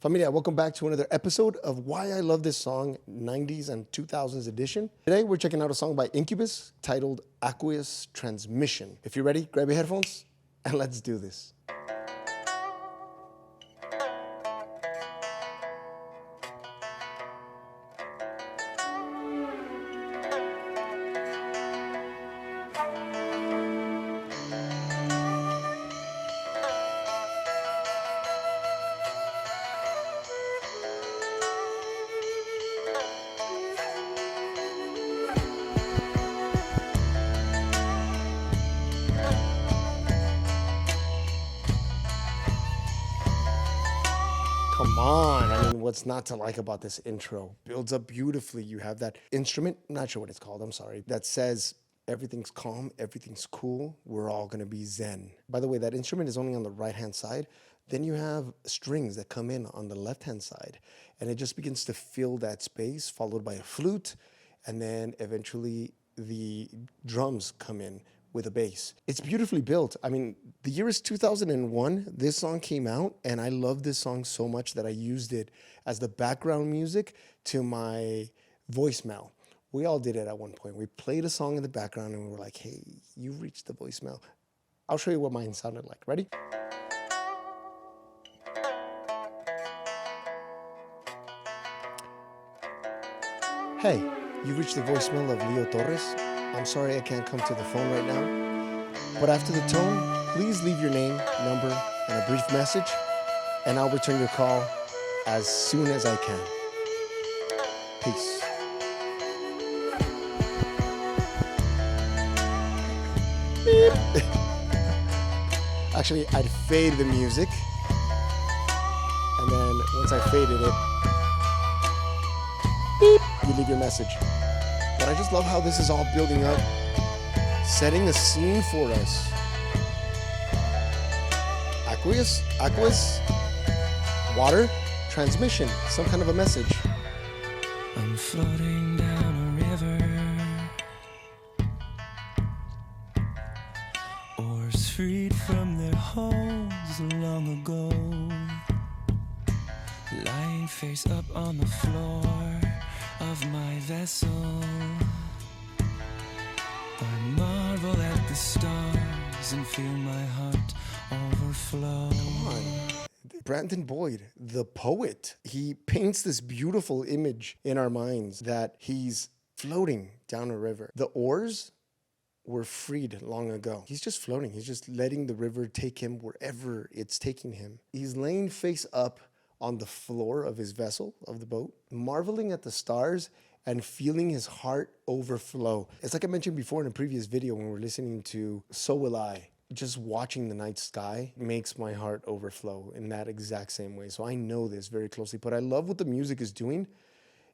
Familia, welcome back to another episode of Why I Love This Song, 90s and 2000s edition. Today, we're checking out a song by Incubus titled Aqueous Transmission. If you're ready, grab your headphones and let's do this. Come on, I mean, what's not to like about this intro? Builds up beautifully. You have that instrument, I'm not sure what it's called, I'm sorry, that says everything's calm, everything's cool, we're all gonna be zen. By the way, that instrument is only on the right-hand side. Then you have strings that come in on the left-hand side, and it just begins to fill that space, followed by a flute, and then eventually the drums come in with a bass. It's beautifully built. I mean, the year is 2001. This song came out, and I love this song so much that I used it as the background music to my voicemail. We all did it at one point. We played a song in the background, and we were like, hey, you reached the voicemail. I'll show you what mine sounded like. Ready? Hey, you reached the voicemail of Leo Torres. I'm sorry I can't come to the phone right now, but after the tone, please leave your name, number, and a brief message, and I'll return your call as soon as I can. Peace. Beep. Actually, I'd fade the music, and then once I faded it, beep, you leave your message. But I just love how this is all building up, setting a scene for us. Aqueous, water, transmission, some kind of a message. I'm floating down a river, oars freed from their holes long ago, lying face up on the floor of my vessel. I marvel at the stars and feel my heart overflow. Come on. Brandon Boyd, the poet, he paints this beautiful image in our minds that he's floating down a river. The oars were freed long ago. He's just floating. He's just letting the river take him wherever it's taking him. He's laying face up on the floor of his vessel, of the boat, marveling at the stars and feeling his heart overflow. It's like I mentioned before in a previous video when we were listening to So Will I. Just watching the night sky makes my heart overflow in that exact same way. So I know this very closely, but I love what the music is doing.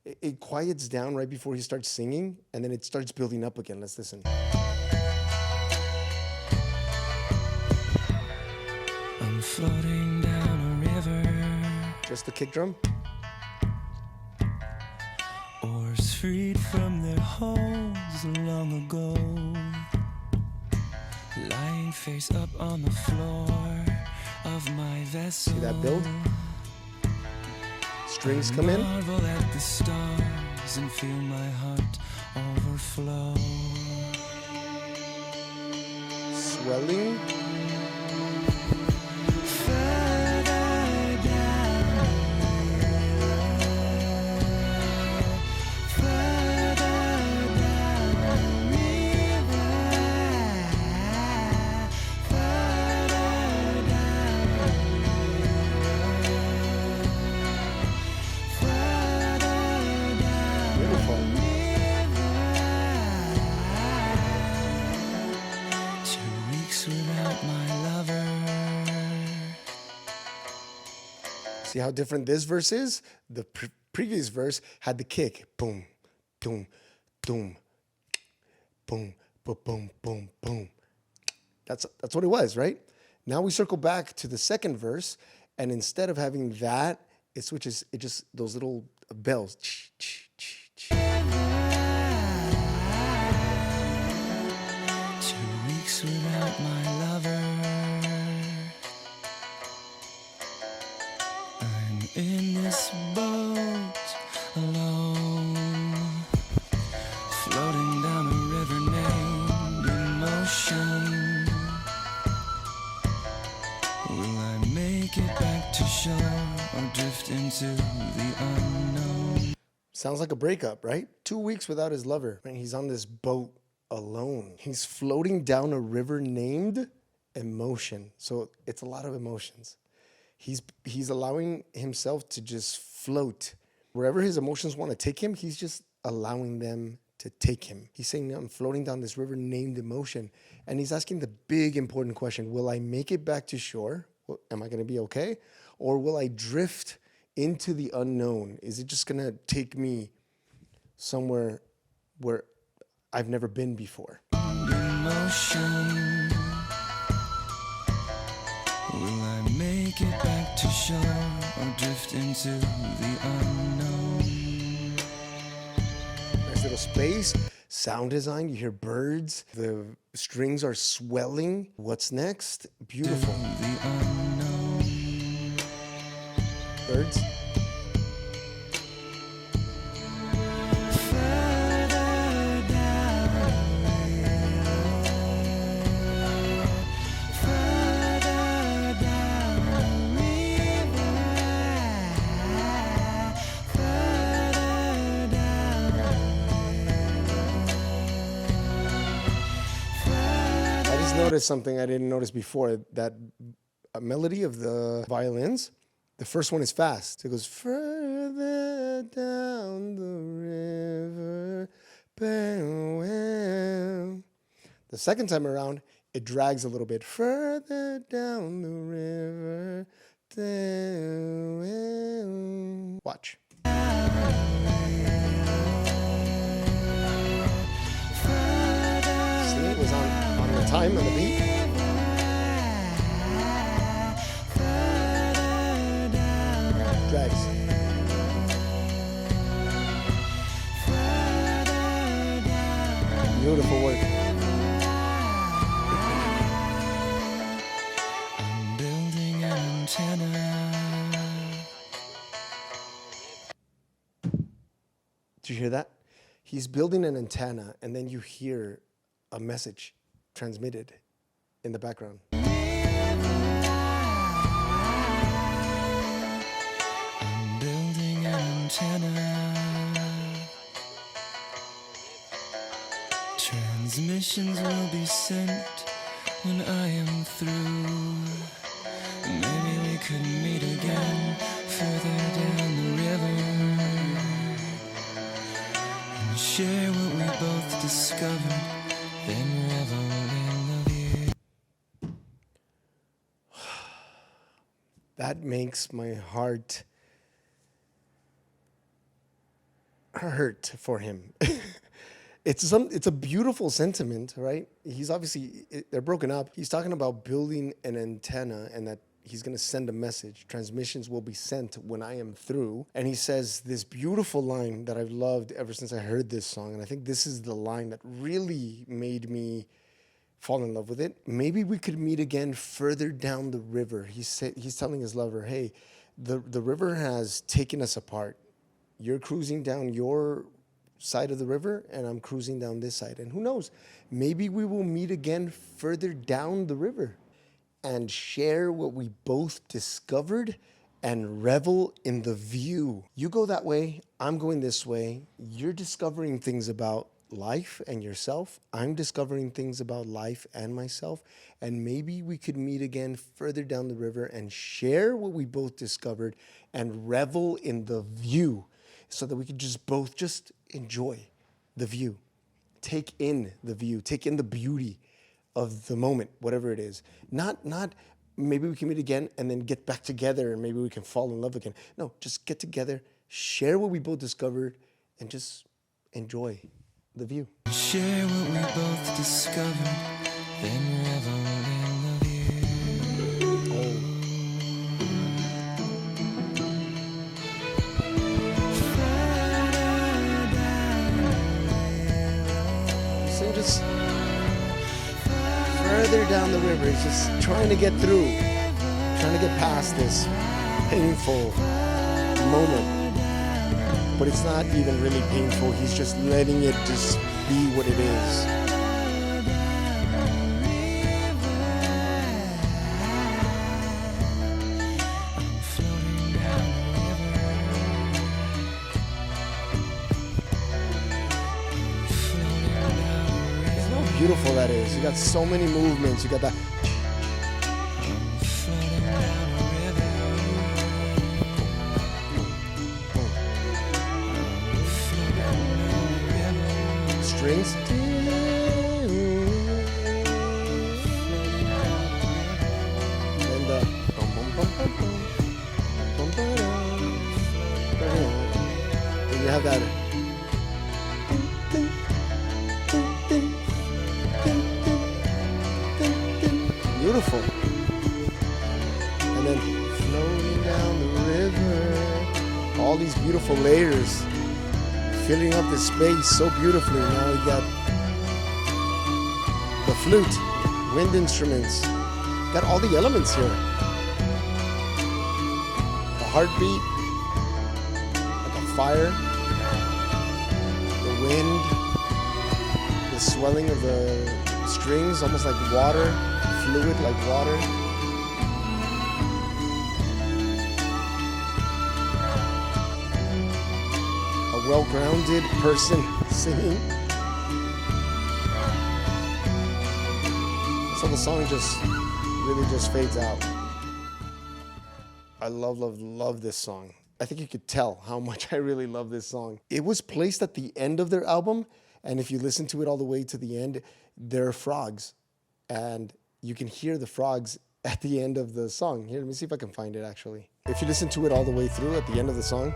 It quiets down right before he starts singing, and then it starts building up again. Let's listen. I'm floating down a river, just the kick drum. Oars freed from their holes long ago, lying face up on the floor of my vessel. See that build? Strings come in. Marvel at the stars and feel my heart overflow. Swelling. See how different this verse is? The previous verse had the kick. Boom, boom, boom, boom, boom, boom, boom, boom. That's what it was, right? Now we circle back to the second verse, and instead of having that, it switches, it just, those little bells. 2 weeks without my lover. I'm in this boat alone, floating down a river named emotion. Will I make it back to shore or drift into the unknown? Sounds like a breakup, right? 2 weeks without his lover, and he's on this boat alone. He's floating down a river named emotion. So it's a lot of emotions. He's allowing himself to just float. Wherever his emotions want to take him, he's just allowing them to take him. He's saying, I'm floating down this river named emotion. And he's asking the big important question, will I make it back to shore? Am I going to be okay? Or will I drift into the unknown? Is it just going to take me somewhere where I've never been before? Emotion. Will I make it back to shore or drift into the unknown? Nice little space, sound design, you hear birds, the strings are swelling. What's next? Beautiful. The unknown. Birds. Noticed something I didn't notice before, that melody of the violins, the first one is fast. It goes further down the river. Bam, bam. The second time around, it drags a little bit further down the river. Bam. Watch. See, it was on the time and the beat. Drags. Beautiful work. I'm building an antenna. Did you hear that? He's building an antenna, and then you hear a message transmitted in the background. I'm building an antenna. Transmissions will be sent when I am through. Maybe we could meet again further down the river and share what we both discovered, then revel in the view. That makes my heart hurt for him. It's a beautiful sentiment, right? He's obviously, they're broken up. He's talking about building an antenna and that he's going to send a message. Transmissions will be sent when I am through. And he says this beautiful line that I've loved ever since I heard this song. And I think this is the line that really made me fall in love with it. Maybe we could meet again further down the river. He's telling his lover, hey, the river has taken us apart. You're cruising down your side of the river and I'm cruising down this side. And who knows, maybe we will meet again further down the river and share what we both discovered and revel in the view. You go that way, I'm going this way. You're discovering things about life and yourself. I'm discovering things about life and myself. And maybe we could meet again further down the river and share what we both discovered and revel in the view so that we could both enjoy the view. Take in the view. Take in the beauty of the moment, whatever it is. Not maybe we can meet again and then get back together and maybe we can fall in love again. No, just get together, share what we both discovered, and just enjoy the view. Share what we both discovered, then revel in the view. So just further down the river, he's just trying to get through, trying to get past this painful moment. But it's not even really painful. He's just letting it just be what it is. Beautiful that is. You got so many movements. You got that. Strings. And and you have that. Beautiful. And then floating down the river. All these beautiful layers filling up the space so beautifully. Now we got the flute, wind instruments. Got all the elements here. The heartbeat, like a fire, the wind, the swelling of the strings, almost like water. Fluid like water. A well-grounded person singing. So the song just really just fades out. I love this song. I think you could tell how much I really love this song. It was placed at the end of their album, and if you listen to it all the way to the end, there are frogs. And you can hear the frogs at the end of the song. Here, let me see if I can find it actually. If you listen to it all the way through at the end of the song,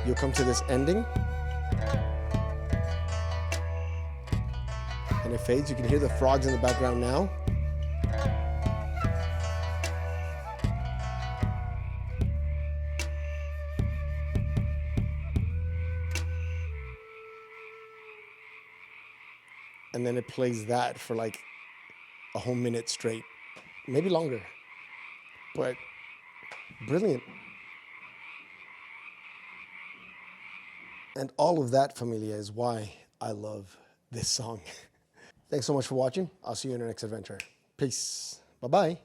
you'll come to this ending. And it fades. You can hear the frogs in the background now. And then it plays that for like a whole minute straight, maybe longer, but brilliant. And all of that, familia, is why I love this song. Thanks so much for watching. I'll see you in our next adventure. Peace. Bye-bye.